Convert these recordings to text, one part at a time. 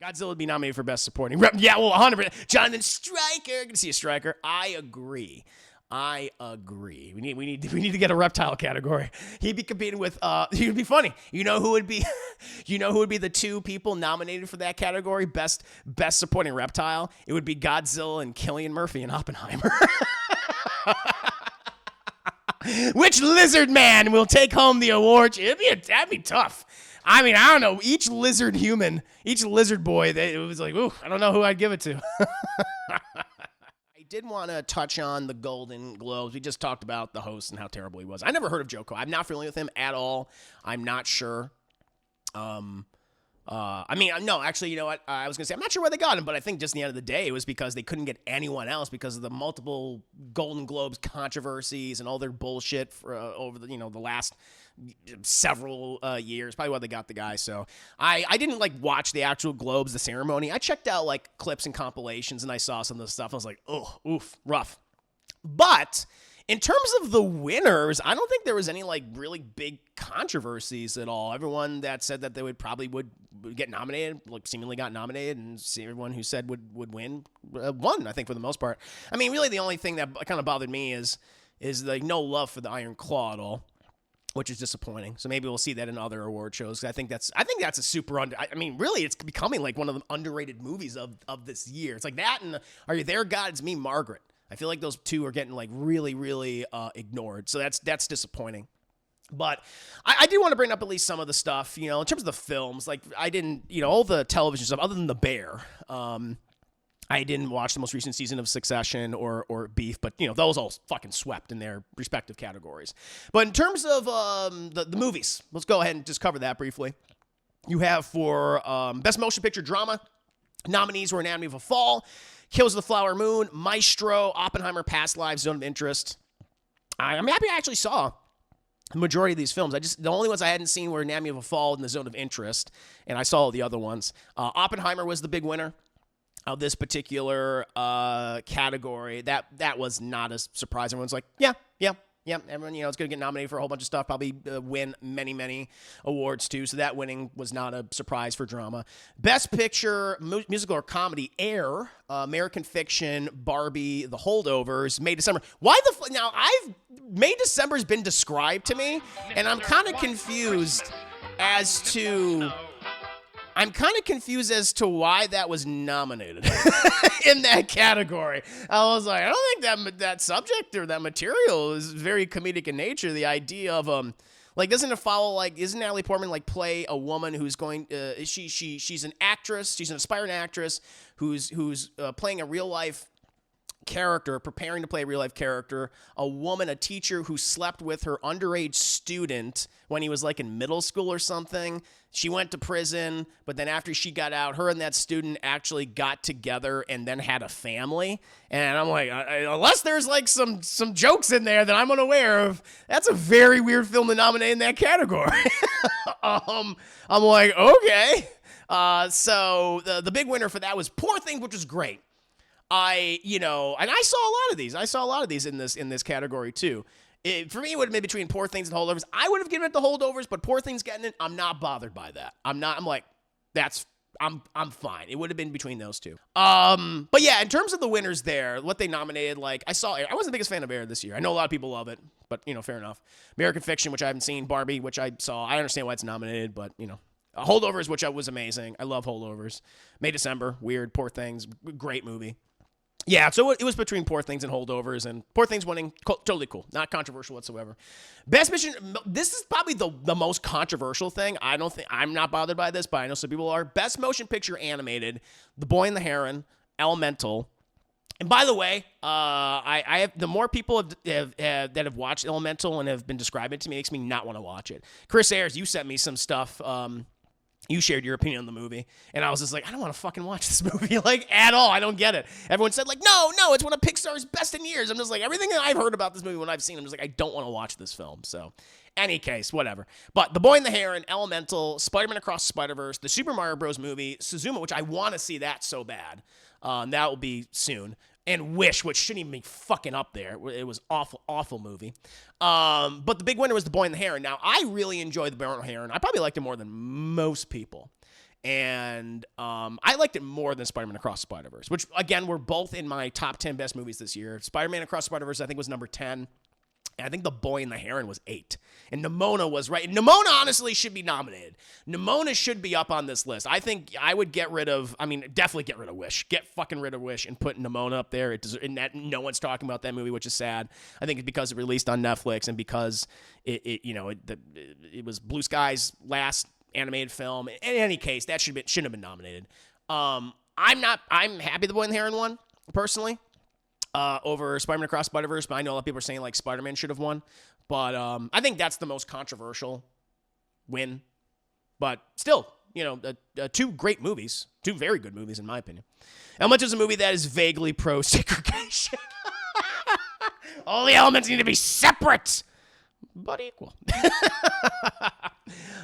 Godzilla would be nominated for Best Supporting. Yeah, well, 100%. Jonathan Stryker. Gonna see a Stryker. I agree. We need to get a reptile category. He'd be competing with. He would be funny. You know who would be? You know who would be the two people nominated for that category? Best Supporting Reptile. It would be Godzilla and Cillian Murphy in Oppenheimer. Which lizard man will take home the award? That'd be tough. I mean, I don't know. Each lizard boy, it was like, ooh, I don't know who I'd give it to. I did want to touch on the Golden Globes. We just talked about the host and how terrible he was. I never heard of Joe Coy. I'm not familiar with him at all. I'm not sure. I mean, no, actually, you know what? I was going to say, I'm not sure where they got him, but I think just at the end of the day, it was because they couldn't get anyone else because of the multiple Golden Globes controversies and all their bullshit for, over the last several years. Probably why they got the guy. So I didn't watch the actual Globes, the ceremony. I checked out clips and compilations and I saw some of the stuff. I was like, oh, oof, rough. But in terms of the winners, I don't think there was any really big controversies at all. Everyone that said that they would get nominated, seemingly got nominated, and everyone who said would win won. I think for the most part. I mean, really, the only thing that kind of bothered me is no love for the Iron Claw at all, which is disappointing. So maybe we'll see that in other award shows. I think that's a super I mean, really, it's becoming one of the underrated movies of this year. It's like that and Are You There, God? It's Me, Margaret. I feel like those two are getting really, really ignored. So that's disappointing. But I do want to bring up at least some of the stuff, in terms of the films. I didn't, all the television stuff other than The Bear. I didn't watch the most recent season of Succession or Beef, but those all fucking swept in their respective categories. But in terms of the movies, let's go ahead and just cover that briefly. You have for Best Motion Picture Drama, nominees were Anatomy of a Fall, Kills of the Flower Moon, Maestro, Oppenheimer, Past Lives, Zone of Interest. I'm happy I actually saw the majority of these films. The only ones I hadn't seen were Anatomy of a Fall and The Zone of Interest, and I saw all the other ones. Oppenheimer was the big winner of this particular category. That was not a surprise. Everyone's like, yeah. Everyone, it's going to get nominated for a whole bunch of stuff, probably win many, many awards too. So that winning was not a surprise for drama. Best Picture, musical or comedy, Air, American Fiction, Barbie, The Holdovers, May, December. Now, May, December's been described to me, and I'm kind of confused as to why that was nominated in that category. I was like, I don't think that subject or that material is very comedic in nature. The idea of doesn't it follow isn't Natalie Portman play a woman who's going she's an actress, she's an aspiring actress who's playing a real life character, preparing to play a real life character, a woman, a teacher who slept with her underage student when he was in middle school or something. She went to prison, but then after she got out, her and that student actually got together and then had a family. And I'm like, unless there's some jokes in there that I'm unaware of, that's a very weird film to nominate in that category. I'm like, okay. So the big winner for that was Poor Things, which was great. And I saw a lot of these. I saw a lot of these in this category too. For me, it would have been between Poor Things and Holdovers. I would have given it to Holdovers, but Poor Things getting it, I'm not bothered by that. I'm fine. It would have been between those two. But yeah, in terms of the winners there, what they nominated, I wasn't the biggest fan of Air this year. I know a lot of people love it, but fair enough. American Fiction, which I haven't seen, Barbie, which I saw. I understand why it's nominated, but Holdovers, which was amazing. I love Holdovers. May, December, weird. Poor Things, great movie. Yeah, so it was between Poor Things and Holdovers, and Poor Things winning, totally cool. Not controversial whatsoever. Best Mission, this is probably the most controversial thing. I'm not bothered by this, but I know some people are. Best Motion Picture Animated, The Boy and the Heron, Elemental. And by the way, I have the more people that have watched Elemental and have been describing it to me, makes me not want to watch it. Chris Ayers, you sent me some stuff. You shared your opinion on the movie, and I was just like, I don't want to fucking watch this movie, at all. I don't get it. Everyone said, no, it's one of Pixar's best in years. I'm just like, everything that I've heard about this movie when I've seen it, I'm just like, I don't want to watch this film. So, any case, whatever. But The Boy and the Heron, Elemental, Spider-Man Across the Spider-Verse, the Super Mario Bros. Movie, Suzuma, which I want to see that so bad. That will be soon. And Wish, which shouldn't even be fucking up there. It was awful, awful movie. But the big winner was The Boy and the Heron. Now, I really enjoyed The Boy and the Heron. I probably liked it more than most people. And I liked it more than Spider-Man Across the Spider-Verse, which, again, were both in my top 10 best movies this year. Spider-Man Across the Spider-Verse, I think, was number 10. And I think The Boy and the Heron was 8. And Nimona was right. Nimona, honestly, should be nominated. Nimona should be up on this list. I think I would definitely get rid of Wish. Get fucking rid of Wish and put Nimona up there. And that no one's talking about that movie, which is sad. I think it's because it released on Netflix and because it was Blue Sky's last animated film. In any case, that shouldn't have been nominated. I'm happy The Boy and the Heron won, personally. Over Spider-Man Across Spider-Verse, but I know a lot of people are saying like Spider-Man should have won. But I think that's the most controversial win. But still, two great movies, two very good movies in my opinion. How much is a movie that is vaguely pro-segregation? All the elements need to be separate, but equal.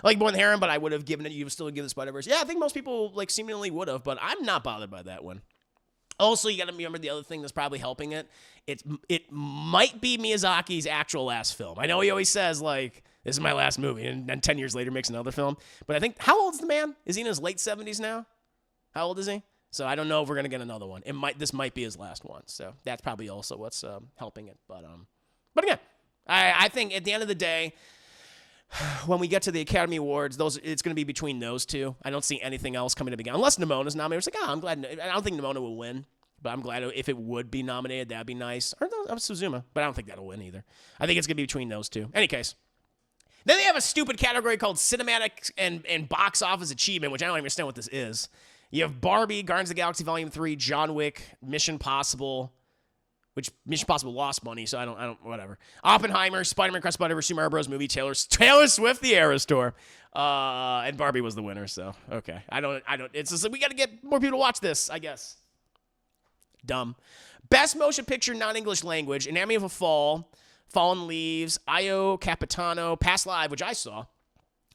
Like Boy and the Heron, but I would have given it. You would still give the Spider-Verse. Yeah, I think most people like seemingly would have, but I'm not bothered by that one. Also, you got to remember the other thing that's probably helping it. It might be Miyazaki's actual last film. I know he always says, like, this is my last movie, and then 10 years later makes another film. But I think, how old is the man? Is he in his late 70s now? How old is he? So I don't know if we're going to get another one. This might be his last one. So that's probably also what's helping it. But again, I think at the end of the day, when we get to the Academy Awards, it's going to be between those two. I don't see anything else coming to begin. Unless Nimona's nominated. It's like, I'm glad. I don't think Nimona will win, but I'm glad if it would be nominated, that'd be nice. Or Suzuma, but I don't think that'll win either. I think it's going to be between those two. Any case. Then they have a stupid category called Cinematic and Box Office Achievement, which I don't understand what this is. You have Barbie, Guardians of the Galaxy Volume 3, John Wick, Mission Possible, which Mission Possible lost money, so I don't, whatever. Oppenheimer, Spider-Man Across Spider-Verse, Super Mario Bros. Movie, Taylor Swift, The Eras Tour, and Barbie was the winner. So okay, it's just like, we got to get more people to watch this, I guess. Dumb. Best Motion Picture Non-English Language: Anatomy of a Fall, Fallen Leaves, Io Capitano, Past Live, which I saw.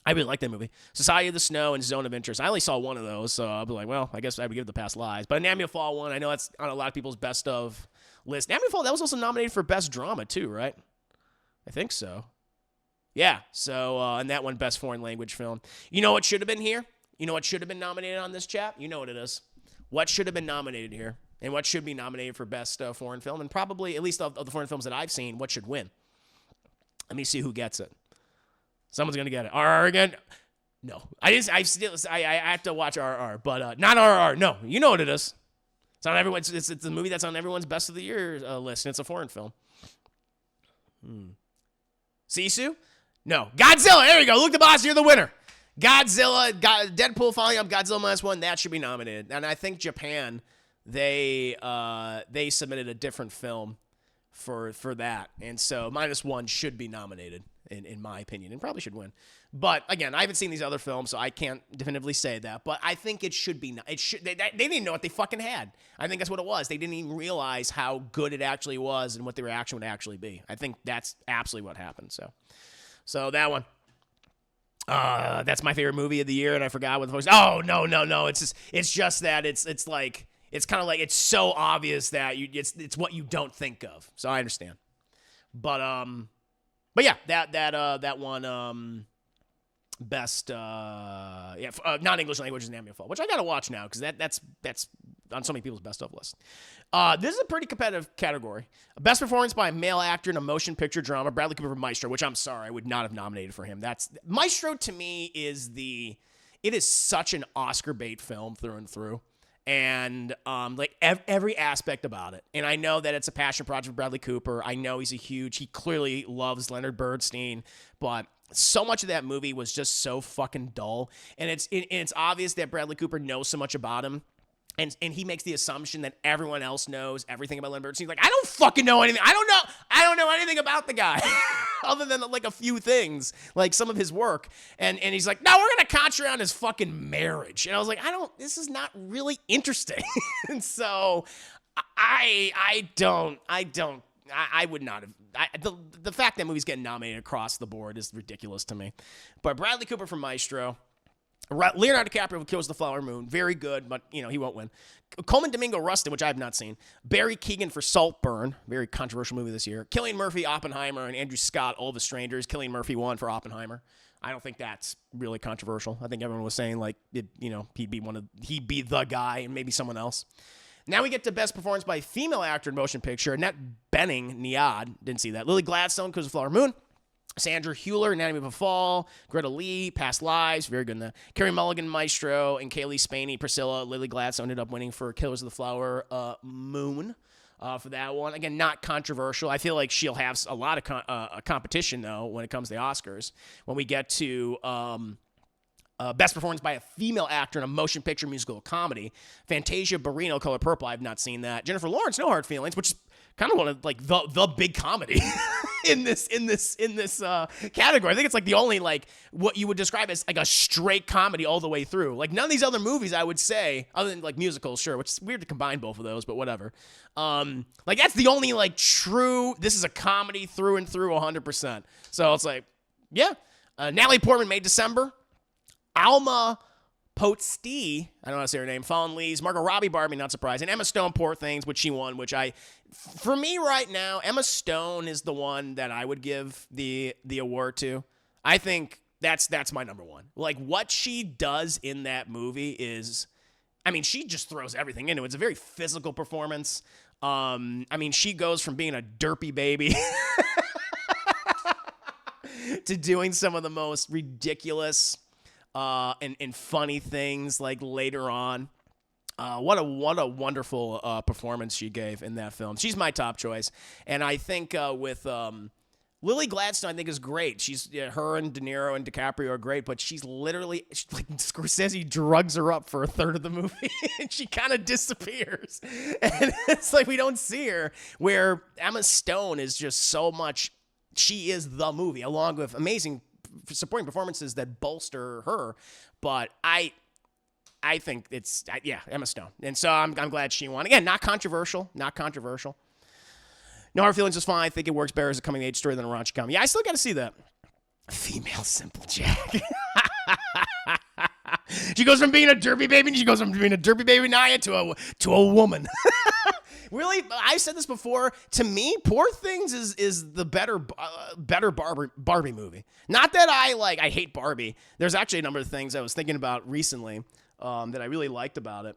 I really like that movie. Society of the Snow and Zone of Interest. I only saw one of those, so I'll be like, well, I guess I would give it the Past Lives. But Anatomy of a Fall one, I know that's on a lot of people's best of list. Anatomy of a Fall, that was also nominated for Best Drama too, right? I think so. Yeah, so, and that one, Best Foreign Language Film. You know what should have been here? You know what should have been nominated on this chat? You know what it is. What should have been nominated here? And what should be nominated for Best Foreign Film? And probably, at least of the foreign films that I've seen, what should win? Let me see who gets it. Someone's gonna get it. RR again? No, I have to watch RR, but not RR. No, you know what it is. It's on everyone's. It's the movie that's on everyone's best of the year list, and it's a foreign film. Sisu? No, Godzilla. There you go. Luke the Boss, you're the winner. Godzilla, Deadpool following up Godzilla -1. That should be nominated, and I think Japan they submitted a different film for that, and so -1 should be nominated. In my opinion, and probably should win. But again, I haven't seen these other films, so I can't definitively say that. But I think it should be. It should. They didn't even know what they fucking had. I think that's what it was. They didn't even realize how good it actually was and what the reaction would actually be. I think that's absolutely what happened. So that one. That's my favorite movie of the year, and I forgot what the fuck. Oh no. It's just that it's like it's kind of like it's so obvious that it's what you don't think of. So I understand. But yeah, that one, best non-English language is Anatomy of a Fall, which I gotta watch now because that's on so many people's best of lists. This is a pretty competitive category. Best performance by a male actor in a motion picture drama: Bradley Cooper for Maestro, which I'm sorry I would not have nominated for him. Maestro to me is such an Oscar bait film through and through. And every aspect about it. And I know that it's a passion project for Bradley Cooper. I know he clearly loves Leonard Bernstein, but so much of that movie was just so fucking dull. And it's obvious that Bradley Cooper knows so much about him. And he makes the assumption that everyone else knows everything about Leonard Bernstein. He's like, I don't fucking know anything. I don't know anything about the guy. Other than like a few things, like some of his work. And he's like, no, we're going to concentrate on his fucking marriage. And I was like, this is not really interesting. And so I would not have, the fact that movie's getting nominated across the board is ridiculous to me. But Bradley Cooper for Maestro. Leonardo DiCaprio Kills the Flower Moon. Very good, but, he won't win. Coleman Domingo Rustin, which I have not seen. Barry Keoghan for Saltburn. Very controversial movie this year. Cillian Murphy, Oppenheimer, and Andrew Scott, All of the Strangers. Cillian Murphy won for Oppenheimer. I don't think that's really controversial. I think everyone was saying like, he'd be the guy and maybe someone else. Now we get to best performance by female actor in motion picture. Annette Bening, Niad, didn't see that. Lily Gladstone, Killers of the Flower Moon. Sandra Hüller, Anatomy of a Fall. Greta Lee, Past Lives, very good in that. Carey Mulligan, Maestro, and Kaylee Spaney, Priscilla. Lily Gladstone ended up winning for Killers of the Flower Moon for that one. Again, not controversial. I feel like she'll have a lot of competition, though, when it comes to the Oscars. When we get to best performance by a female actor in a motion picture musical comedy, Fantasia Barrino, Color Purple. I've not seen that. Jennifer Lawrence, No Hard Feelings, which is kind of one of like the big comedy in this category. I think it's like the only like what you would describe as like a straight comedy all the way through. Like none of these other movies I would say, other than like musicals, sure, which is weird to combine both of those, but whatever. Like that's the only like true. This is a comedy through and through, 100%. So it's like, yeah. Natalie Portman, May December. Alma Potsti, I don't know how to say her name, Fallen Leaves, Margot Robbie, Barbie, not surprising, Emma Stone, Poor Things, which she won, for me right now, Emma Stone is the one that I would give the award to. I think that's my number one. Like, what she does in that movie is, I mean, she just throws everything into it. It's a very physical performance. I mean, she goes from being a derpy baby to doing some of the most ridiculous and funny things like later on. What a wonderful performance she gave in that film. She's my top choice. And I think with Lily Gladstone, I think is great. She's her and De Niro and DiCaprio are great, but she's literally like Scorsese drugs her up for a third of the movie and she kind of disappears. And it's like we don't see her, where Emma Stone is just so much. She is the movie, along with amazing supporting performances that bolster her. But I think it's, Emma Stone. And so I'm glad she won. Again, not controversial. No Hard Feelings is fine. I think it works better as a coming-of-age story than a raunchy comedy. Yeah, I still got to see that. Female Simple Jack. She goes from being a derpy baby, and she goes from being a derpy baby Naya to a woman. Really, I've said this before. To me, Poor Things is the better Barbie movie. Not that I hate Barbie. There's actually a number of things I was thinking about recently that I really liked about it.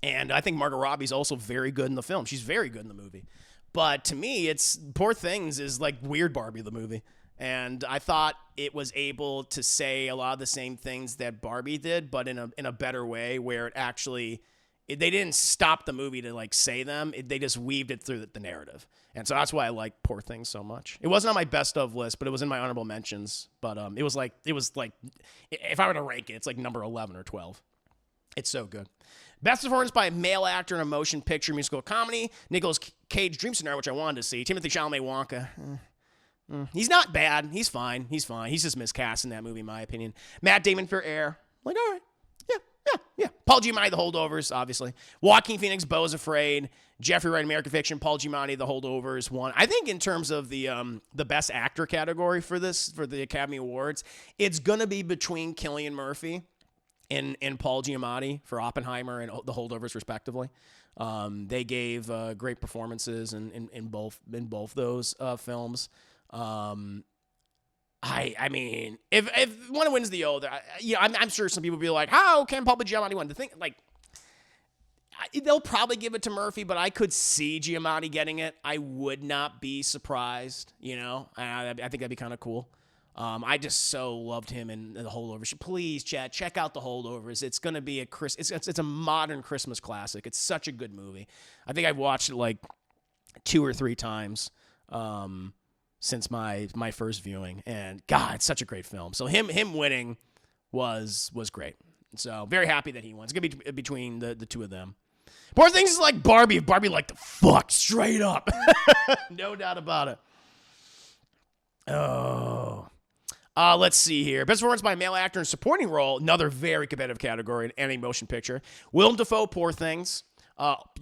And I think Margot Robbie's also very good in the film. She's very good in the movie. But to me, Poor Things is like weird Barbie, the movie. And I thought it was able to say a lot of the same things that Barbie did, but in a better way, where it actually... They didn't stop the movie to like say them. They just weaved it through the narrative. And so that's why I like Poor Things so much. It wasn't on my best of list, but it was in my honorable mentions. But it was like, if I were to rank it, it's like number 11 or 12. It's so good. Best performance by a male actor in a motion picture musical comedy. Nicolas Cage, Dream Scenario, which I wanted to see. Timothée Chalamet, Wonka. He's not bad. He's fine. He's just miscast in that movie, in my opinion. Matt Damon for Air. Like, all right. Yeah. Paul Giamatti, The Holdovers, obviously. Joaquin Phoenix, Beau is Afraid. Jeffrey Wright, American Fiction. Paul Giamatti, The Holdovers won. I think in terms of the best actor category for the Academy Awards, it's gonna be between Cillian Murphy and Paul Giamatti for Oppenheimer and The Holdovers, respectively. They gave great performances in both those films. I mean, if one wins the other, I'm sure some people will be like, how can Paul Giamatti win? The thing, like, they'll probably give it to Murphy, but I could see Giamatti getting it. I would not be surprised, I think that'd be kind of cool. I just so loved him in The Holdovers. Please, chat, check out The Holdovers. It's going to be it's a modern Christmas classic. It's such a good movie. I think I've watched it like 2 or 3 times. Since my first viewing, and God, it's such a great film. So him winning was great. So very happy that he won. It's gonna be between the two of them. Poor Things is like Barbie. If Barbie liked the fuck straight up, no doubt about it. Oh, let's see here. Best performance by a male actor in a supporting role. Another very competitive category in any motion picture. Willem Dafoe, Poor Things,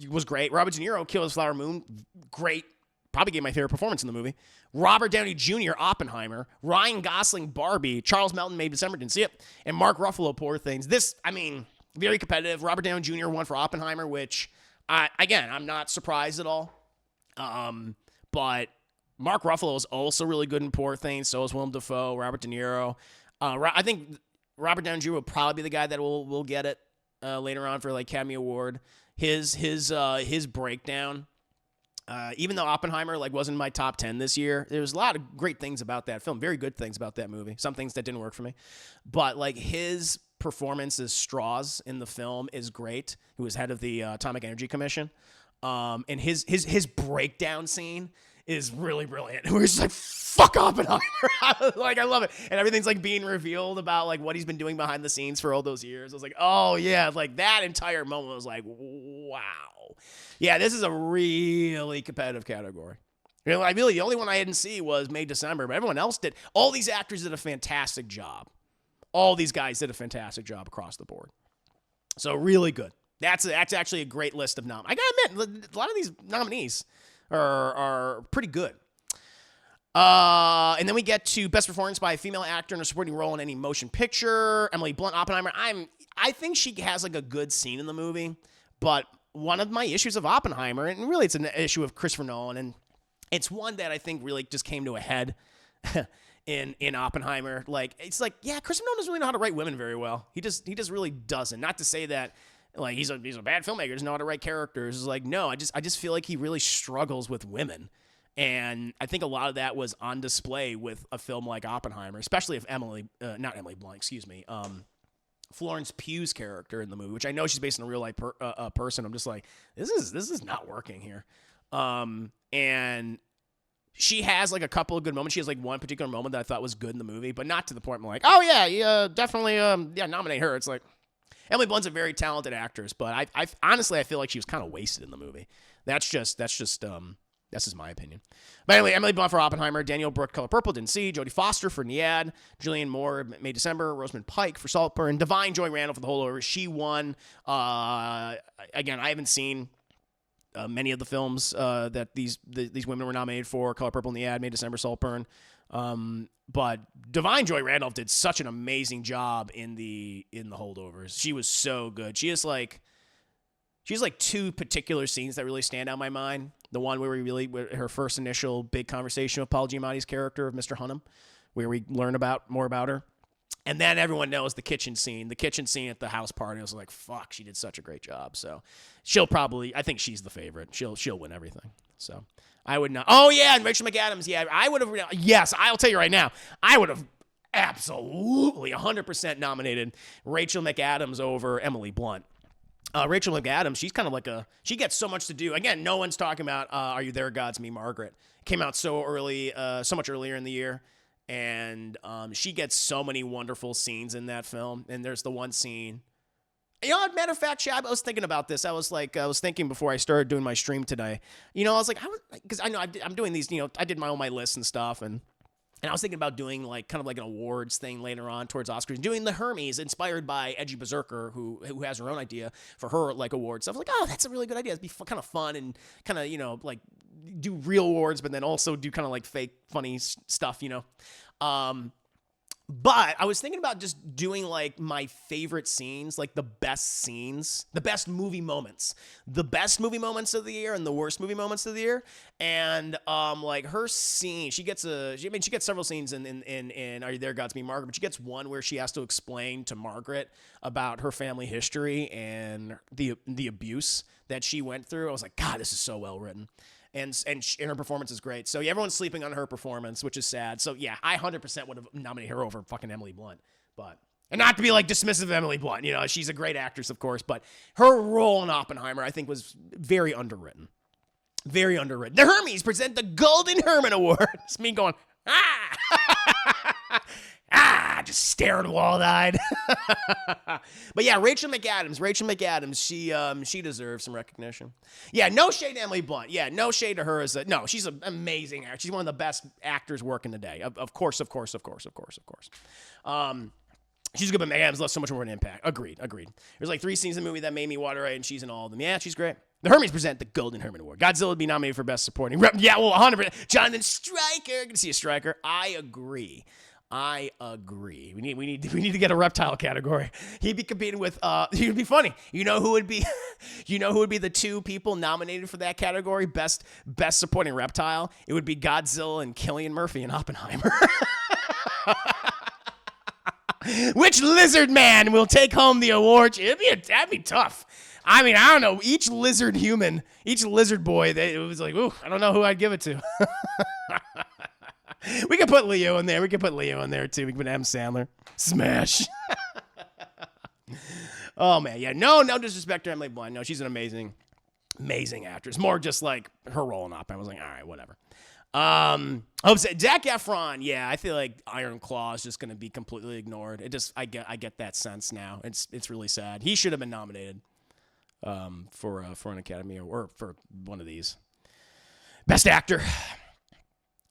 was great. Robert De Niro, Killers of the Flower Moon, great. Probably gave my favorite performance in the movie. Robert Downey Jr., Oppenheimer. Ryan Gosling, Barbie. Charles Melton, May December, didn't see it. And Mark Ruffalo, Poor Things. This, I mean, very competitive. Robert Downey Jr. won for Oppenheimer, which, I'm not surprised at all. But Mark Ruffalo is also really good in Poor Things. So is Willem Dafoe, Robert De Niro. I think Robert Downey Jr. will probably be the guy that will get it later on for like Academy Award. His breakdown. Even though Oppenheimer like wasn't in my top 10 this year, there was a lot of great things about that film, very good things about that movie. Some things that didn't work for me, but like his performance as Strauss in the film is great. Who was head of the Atomic Energy Commission, and his breakdown scene is really brilliant. We're just like, fuck Oppenheimer. Like, I love it. And everything's like being revealed about like what he's been doing behind the scenes for all those years. I was like, oh yeah, like that entire moment was like, wow. Yeah, this is a really competitive category. You know, the only one I didn't see was May December, but everyone else did. All these actors did a fantastic job. All these guys did a fantastic job across the board. So really good. That's actually a great list of nominees. I gotta admit, a lot of these nominees are pretty good. And then we get to best performance by a female actor in a supporting role in any motion picture. Emily Blunt, Oppenheimer. I think she has like a good scene in the movie, but one of my issues of Oppenheimer, and really it's an issue of Christopher Nolan, and it's one that I think really just came to a head in Oppenheimer. Like, it's like, yeah, Christopher Nolan doesn't really know how to write women very well. He just really doesn't. Not to say that like he's a bad filmmaker, doesn't know how to write characters. It's like, no, I just feel like he really struggles with women. And I think a lot of that was on display with a film like Oppenheimer, especially if not Emily Blunt, excuse me, Florence Pugh's character in the movie, which I know she's based on a real life person. I'm just like, this is not working here. And she has like a couple of good moments. She has like one particular moment that I thought was good in the movie, but not to the point where I'm like, oh yeah, definitely, nominate her. It's like Emily Blunt's a very talented actress, but I honestly I feel like she was kind of wasted in the movie. That's just my opinion. But anyway, Emily Blunt for Oppenheimer, Danielle Brooke, Color Purple, didn't see, Jodie Foster for Niad, Julianne Moore, May December, Rosamund Pike for Saltburn, Divine Joy Randall for The Holdover. She won. Again, I haven't seen many of the films that these women were nominated for, Color Purple, Niad, May December, Saltburn. But Divine Joy Randolph did such an amazing job in the Holdovers. She was so good. She has like two particular scenes that really stand out in my mind. The one where her first initial big conversation with Paul Giamatti's character of Mr. Hunnam, where we learn more about her. And then everyone knows the kitchen scene at the house party. I was like, fuck, she did such a great job. So I think she's the favorite. She'll win everything. So I would not. Oh yeah. And Rachel McAdams. Yeah, I would have. Yes. I'll tell you right now, I would have absolutely 100% nominated Rachel McAdams over Emily Blunt. Rachel McAdams, she's kind of she gets so much to do. Again, no one's talking about Are You There, God's Me, Margaret. It came out so early, so much earlier in the year. And she gets so many wonderful scenes in that film. And there's the one scene. You know, matter of fact, I was thinking about this. I was thinking before I started doing my stream today. You know, I was like, because I know I'm doing these, you know, I did my lists and stuff. And I was thinking about doing like kind of like an awards thing later on towards Oscars, doing the Hermes inspired by Edgy Berserker, who has her own idea for her like awards. So I was like, oh, that's a really good idea. It'd be kind of fun and kind of, you know, like do real awards, but then also do kind of like fake funny stuff, you know. But I was thinking about just doing like my favorite scenes, like the best scenes, the best movie moments of the year and the worst movie moments of the year. And like her scene, she gets several scenes in Are You There, God's Me, Margaret, but she gets one where she has to explain to Margaret about her family history and the abuse that she went through. I was like, God, this is so well written. And her performance is great. So yeah, everyone's sleeping on her performance, which is sad. So yeah, I 100% would have nominated her over fucking Emily Blunt. And not to be like dismissive of Emily Blunt, you know, she's a great actress, of course, but her role in Oppenheimer, I think, was very underwritten. Very underwritten. The Hermes present the Golden Herman Award. It's me going, just staring wall-eyed. But yeah, Rachel McAdams, she deserves some recognition. Yeah, no shade to Emily Blunt. Yeah, no shade to her no, she's an amazing actor. She's one of the best actors working today. Of course. She's good, but McAdams left so much more of an impact. Agreed. There's like 3 scenes in the movie that made me water-eyed, and she's in all of them. Yeah, she's great. The Hermes present the Golden Herman Award. Godzilla would be nominated for Best Supporting. Yeah, well, 100%. Jonathan Stryker. Good to see a Stryker. I agree. We need to get a reptile category. He'd be competing with he'd be funny. You know who would be the 2 people nominated for that category? Best supporting reptile? It would be Godzilla and Cillian Murphy in Oppenheimer. Which lizard man will take home the award? That'd be tough. I mean, I don't know. Each lizard human, each lizard boy, it was like, ooh, I don't know who I'd give it to. We could put Leo in there. We could put Leo in there, too. We could put M. Sandler. Smash. Oh, man. Yeah, no disrespect to Emily Blunt. No, she's an amazing actress. More just like her role in Op. I was like, all right, whatever. Zac Efron, yeah, I feel like Iron Claw is just going to be completely ignored. I get that sense now. It's really sad. He should have been nominated for an Academy or for one of these. Best Actor.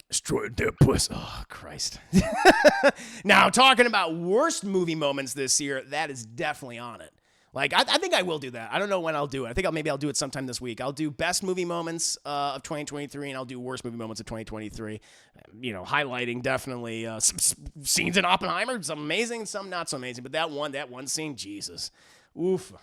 Destroyed their puss. Oh, Christ. Now, talking about worst movie moments this year, that is definitely on it. Like, I think I will do that. I don't know when I'll do it. I think maybe I'll do it sometime this week. I'll do best movie moments of 2023, and I'll do worst movie moments of 2023. Highlighting definitely some scenes in Oppenheimer, some amazing, some not so amazing. But that one scene, Jesus. Oof.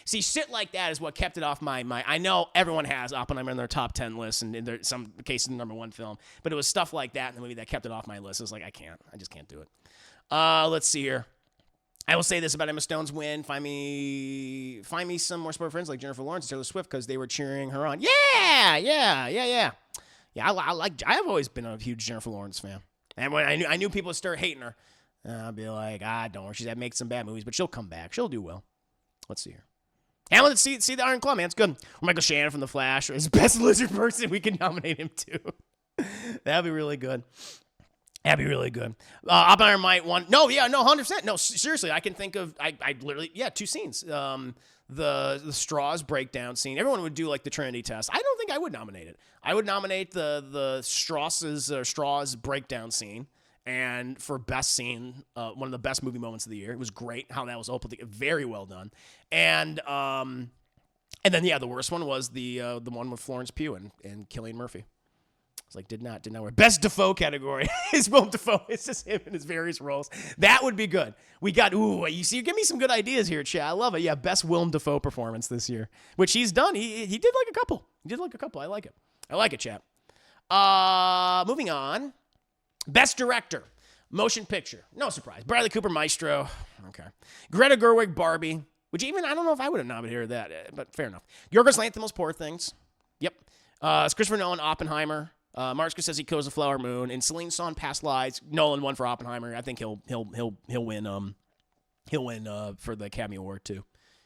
See, shit like that is what kept it off my. I know everyone has Oppenheimer in their top 10 lists, and in some cases, the number one film. But it was stuff like that in the movie that kept it off my list. It was like, I just can't do it. Let's see here. I will say this about Emma Stone's win. Find me some more sport friends like Jennifer Lawrence and Taylor Swift because they were cheering her on. Yeah. I've always been a huge Jennifer Lawrence fan. And when I knew people would start hating her, I'd be like, don't worry. She's had make some bad movies, but she'll come back. She'll do well. Let's see her. And let's see the Iron Claw, man. It's good. Or Michael Shannon from The Flash, or his best lizard person. We can nominate him too. That'd be really good. Oppenheimer might want. No, 100%. No, seriously, I can think of. I literally, two scenes. The straws breakdown scene. Everyone would do like the Trinity test. I don't think I would nominate it. I would nominate the straws breakdown scene. And for best scene, one of the best movie moments of the year. It was great how that was opened. Very well done. And then the worst one was the one with Florence Pugh and Cillian Murphy. It's like did not work. Best Dafoe category is Willem Dafoe. It's just him in his various roles. That would be good. We got you see, you give me some good ideas here, Chad. I love it. Yeah, best Willem Dafoe performance this year, which he's done. He did like a couple. I like it, Chad. Moving on. Best Director, Motion Picture. No surprise. Bradley Cooper, Maestro. Okay. Greta Gerwig, Barbie. Which even, I don't know if I would have nominated that, but fair enough. Yorgos Lanthimos, Poor Things. Yep. It's Christopher Nolan, Oppenheimer. Martin Scorsese, Co's The Flower Moon. And Celine Song, Past Lives. Nolan won for Oppenheimer. I think he'll win. He'll win for the Academy Award too.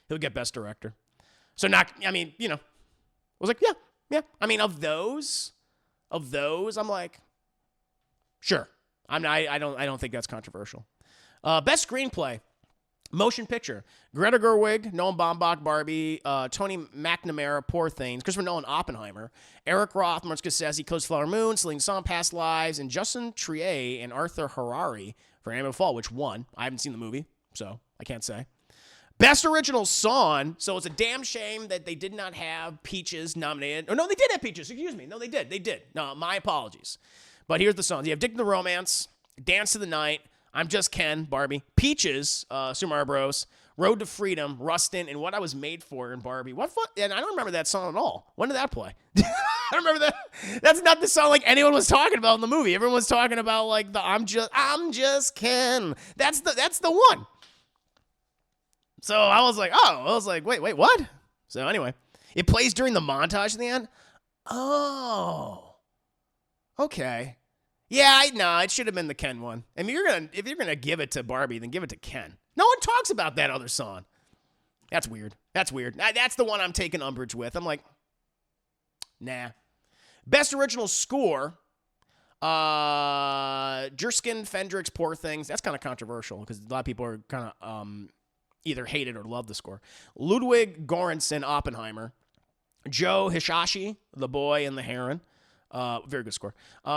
He'll get Best Director. So I was like, yeah. I mean, of those, I'm like, sure. I don't think that's controversial. Best Screenplay, Motion Picture. Greta Gerwig, Noah Baumbach, Barbie, Tony McNamara, Poor Things, Christopher Nolan, Oppenheimer, Eric Roth, Martin Scorsese, Co's Flower Moon, Celine Song, Past Lives, and Justin Trier and Arthur Harari for Animal Fall, which won. I haven't seen the movie, so I can't say. Best Original Song. So it's a damn shame that they did not have Peaches nominated. Oh, no, they did have Peaches. Excuse me. No, they did. No, my apologies. But here's the songs. You have Dick the Romance, Dance to the Night, I'm Just Ken, Barbie, Peaches, Super Mario Bros., Road to Freedom, Rustin, and What I Was Made For in Barbie. What fuck? And I don't remember that song at all. When did that play? I don't remember that. That's not the song like anyone was talking about in the movie. Everyone was talking about like the I'm Just Ken. That's the one. So I was like, wait, what? So anyway, it plays during the montage at the end. Oh. Okay. Yeah, it should have been the Ken one. I mean, if you're gonna give it to Barbie, then give it to Ken. No one talks about that other song. That's weird. That's the one I'm taking umbrage with. I'm like, nah. Best Original Score. Jerskin Fendrick's Poor Things. That's kind of controversial because a lot of people are kind of either hate it or love the score. Ludwig Göransson, Oppenheimer. Joe Hisaishi, The Boy and the Heron. Very good score.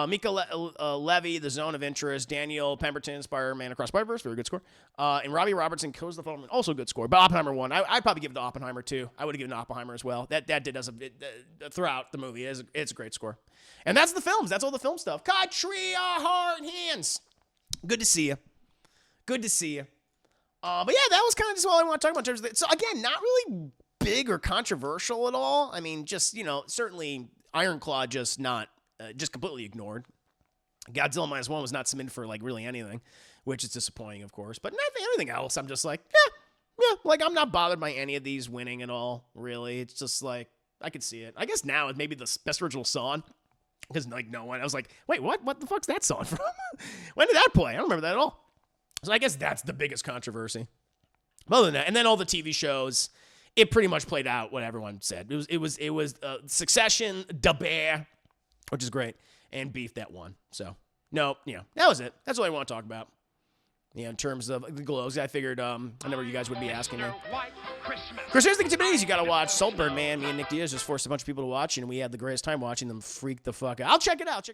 Mika Levy, The Zone of Interest. Daniel Pemberton, Spider-Man Across Spider-Verse. Very good score. And Robbie Robertson, Co's The Flower Moon. Also good score. But Oppenheimer won. I'd probably give it to Oppenheimer too. I would have given it to Oppenheimer as well. That did us throughout the movie. It's a great score. And that's the films. That's all the film stuff. Katria Hard Hands. Good to see you. But yeah, that was kind of just all I want to talk about in terms of so again, not really big or controversial at all. I mean, just, certainly Ironclaw just completely ignored. Godzilla -1 was not submitted for like really anything, which is disappointing, of course. But everything else, I'm just like, yeah, like I'm not bothered by any of these winning at all, really. It's just like, I could see it. I guess now it's maybe the best original song, because like no one, I was like, wait, what the fuck's that song from? When did that play? I don't remember that at all. So I guess that's the biggest controversy. Other than that, and then all the TV shows, it pretty much played out what everyone said. It was Succession, Da Bear, which is great, and Beef that won. So no, that was it. That's all I want to talk about. In terms of the Globes, I figured I know you guys would be asking me. Chris, here's the activities you got to watch. Saltburn, man. Me and Nick Diaz just forced a bunch of people to watch, and we had the greatest time watching them freak the fuck out. I'll check it out.